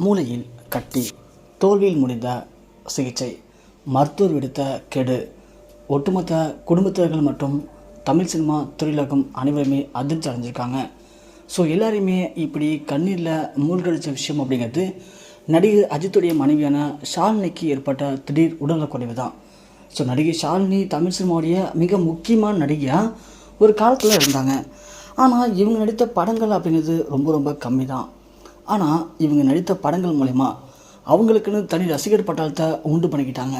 மூளையில் கட்டி, தோல்வியில் முடிந்த சிகிச்சை, மருத்துவர் விடுத்த கெடு, ஒட்டுமொத்த குடும்பத்தினர்கள் மற்றும் தமிழ் சினிமா துறையுலகம் அனைவருமே அதிர்ச்சி அடைஞ்சிருக்காங்க. ஸோ எல்லாரையுமே இப்படி கண்ணீரில் மூழ்கடித்த விஷயம் அப்படிங்கிறது நடிகர் அஜித்துடைய மனைவியான ஷாலினிக்கு ஏற்பட்ட திடீர் உடல்நலக்குறைவு தான். ஸோ நடிகை ஷாலினி தமிழ் சினிமாவுடைய மிக முக்கியமான நடிகையாக ஒரு காலத்தில் இருந்தாங்க. ஆனால் இவங்க நடித்த படங்கள் அப்படிங்கிறது ரொம்ப ரொம்ப கம்மி தான். ஆனால் இவங்க நடித்த படங்கள் மூலமா அவங்களுக்குன்னு தனி ரசிகர் பட்டாளத்தை உண்டு பண்ணிக்கிட்டாங்க.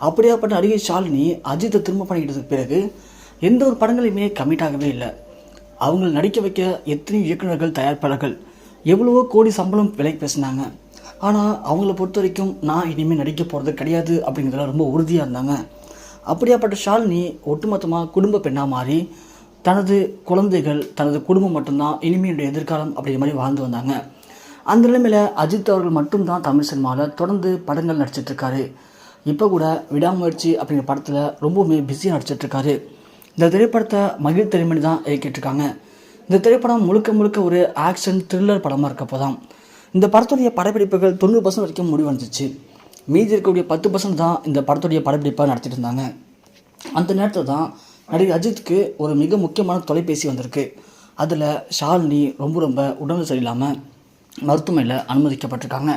அப்படியாப்பட்ட நடிகை ஷாலினி அஜித்தை திரும்ப பண்ணிக்கிட்டதுக்கு பிறகு எந்த ஒரு படங்களையுமே கமிட் ஆகவே இல்லை. அவங்களை நடிக்க வைக்க எத்தனை இயக்குநர்கள், தயாரிப்பாளர்கள் எவ்வளவோ கோடி சம்பளம் விலை பேசினாங்க. ஆனால் அவங்கள பொறுத்த வரைக்கும் நான் இனிமேல் நடிக்க போகிறது கிடையாது அப்படிங்கிறதுல ரொம்ப உறுதியாக இருந்தாங்க. அப்படியாப்பட்ட ஷாலினி ஒட்டுமொத்தமாக குடும்ப பெண்ணாக மாறி தனது குழந்தைகள், தனது குடும்பம் மட்டும்தான் இனிமேல் எதிர்காலம் அப்படிங்கிற மாதிரி வாழ்ந்து வந்தாங்க. அந்த நிலைமையில் அஜித் அவர்கள் மட்டும்தான் தமிழ் சினிமாவில் தொடர்ந்து படங்கள் நடிச்சிட்ருக்காரு. இப்போ கூட விடாமுயற்சி அப்படிங்கிற படத்தில் ரொம்பவுமே பிஸியாக நடிச்சிட்ருக்காரு. இந்த திரைப்படத்தை மகிழ் திரைமணி தான் இயக்கிட்டுருக்காங்க. இந்த திரைப்படம் முழுக்க முழுக்க ஒரு ஆக்ஷன் த்ரில்லர் படமாக இருக்கப்போ தான் இந்த படத்துடைய படப்பிடிப்புகள் 90% வரைக்கும் முடிவடைஞ்சிச்சு. மீதி இருக்கக்கூடிய 10% தான் இந்த படத்துடைய படப்பிடிப்பாக நடத்திட்டு இருந்தாங்க. அந்த நேரத்தில் தான் நடிகர் அஜித்துக்கு ஒரு மிக முக்கியமான தொலைபேசி வந்திருக்கு. அதில் ஷாலினி ரொம்ப உடம்பு சரியில்லாமல் மருத்துவமனையில் அனுமதிக்கப்பட்டிருக்காங்க.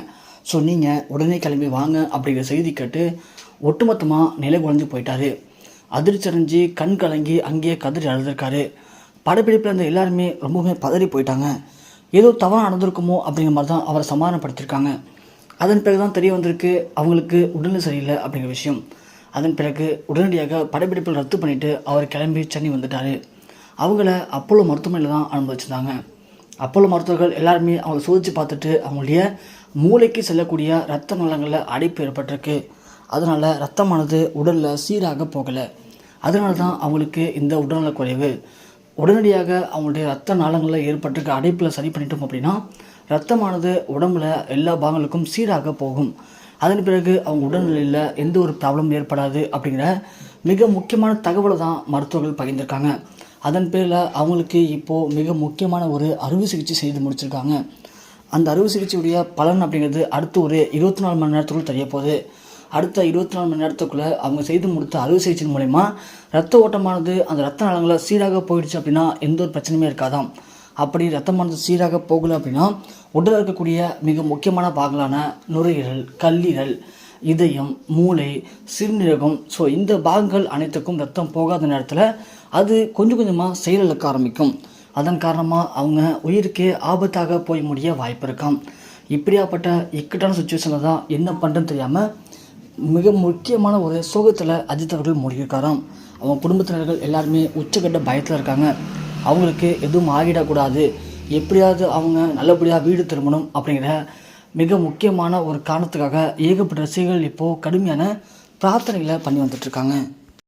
ஸோ நீங்கள் உடனே கிளம்பி வாங்க அப்படிங்கிற செய்தி கேட்டு ஒட்டுமொத்தமாக நிலை குறைஞ்சு போயிட்டார். அதிர்ச்சி அடைஞ்சு கண் கலங்கி அங்கேயே கதறி அழுதுருக்காரு. படப்பிடிப்பில் இருந்த எல்லாருமே ரொம்பவுமே பதறி போயிட்டாங்க. ஏதோ தவறாக நடந்திருக்குமோ அப்படிங்கிற மாதிரி தான் அவரை சமாதானப்படுத்தியிருக்காங்க. அதன் பிறகு தான் தெரிய வந்திருக்கு அவங்களுக்கு உடல்நிலை சரியில்லை அப்படிங்கிற விஷயம். அதன் பிறகு உடனடியாக படப்பிடிப்பில் ரத்து பண்ணிவிட்டு அவர் கிளம்பி சென்னை வந்துட்டார். அவங்கள அப்போலோ மருத்துவமனையில் தான் அனுமதிச்சிருந்தாங்க. அப்போலோ மருத்துவர்கள் எல்லாருமே அவங்களை சோதித்து பார்த்துட்டு அவங்களுடைய மூளைக்கு செல்லக்கூடிய இரத்த நாளங்களில் அடைப்பு ஏற்பட்டிருக்கு. அதனால் இரத்தமானது உடலில் சீராக போகலை. அதனால தான் அவங்களுக்கு இந்த உடல்நலக் குறைவு. உடனடியாக அவங்களுடைய இரத்த நாளங்களில் ஏற்பட்டிருக்க அடைப்பில் சரி பண்ணிட்டோம் அப்படின்னா இரத்தமானது உடம்புல எல்லா பாகங்களுக்கும் சீராக போகும். அதன் பிறகு அவங்க உடல்நிலையில் எந்த ஒரு ப்ராப்ளமும் ஏற்படாது அப்படிங்கிற மிக முக்கியமான தகவலை தான் மருத்துவர்கள் பகிர்ந்திருக்காங்க. அதன் பேரில் அவங்களுக்கு இப்போது மிக முக்கியமான ஒரு அறுவை சிகிச்சை செய்து முடிச்சிருக்காங்க. அந்த அறுவை சிகிச்சையுடைய பலன் அப்படிங்கிறது அடுத்து ஒரு 24 மணி நேரத்துக்குள்ள தெரிய போகுது. அடுத்த 24 மணி நேரத்துக்குள்ளே அவங்க செய்து முடித்த அறுவை சிகிச்சை மூலமா ரத்த ஓட்டமானது அந்த ரத்த நாளங்களை சீராக போயிடுச்சு அப்படின்னா எந்த ஒரு பிரச்சனையுமே இருக்காதாம். அப்படி ரத்தமானது சீராக போகலை அப்படின்னா உடலில் இருக்கக்கூடிய மிக முக்கியமான பாகங்களான நுரையீரல், கல்லீரல், இதயம், மூளை, சிறுநீரகம், ஸோ இந்த பாகங்கள் அனைத்துக்கும் ரத்தம் போகாத நேரத்தில் அது கொஞ்சம் கொஞ்சமாக செயலிழக்க ஆரம்பிக்கும். அதன் காரணமாக அவங்க உயிருக்கே ஆபத்தாக போய் முடிய வாய்ப்பு இருக்காம். இப்படியாப்பட்ட இக்கட்டான சுச்சுவேஷனில் தான் என்ன பண்ணுறதுன்னு தெரியாமல் மிக முக்கியமான ஒரு சோகத்தில் அஜித் அவர்கள் மூழ்கியிருக்காராம். அவங்க குடும்பத்தினர்கள் எல்லாருமே உச்சக்கட்ட பயத்தில் இருக்காங்க. அவங்களுக்கு எதுவும் ஆகிடக்கூடாது, எப்படியாவது அவங்க நல்லபடியாக வீடு திரும்பணும் அப்படிங்கிற மிக முக்கியமான ஒரு காரணத்துக்காக ஏகப்பட்ட ரசிகர்கள் இப்போது கடுமையான பிரார்த்தனைகளை பண்ணி வந்துட்டுருக்காங்க.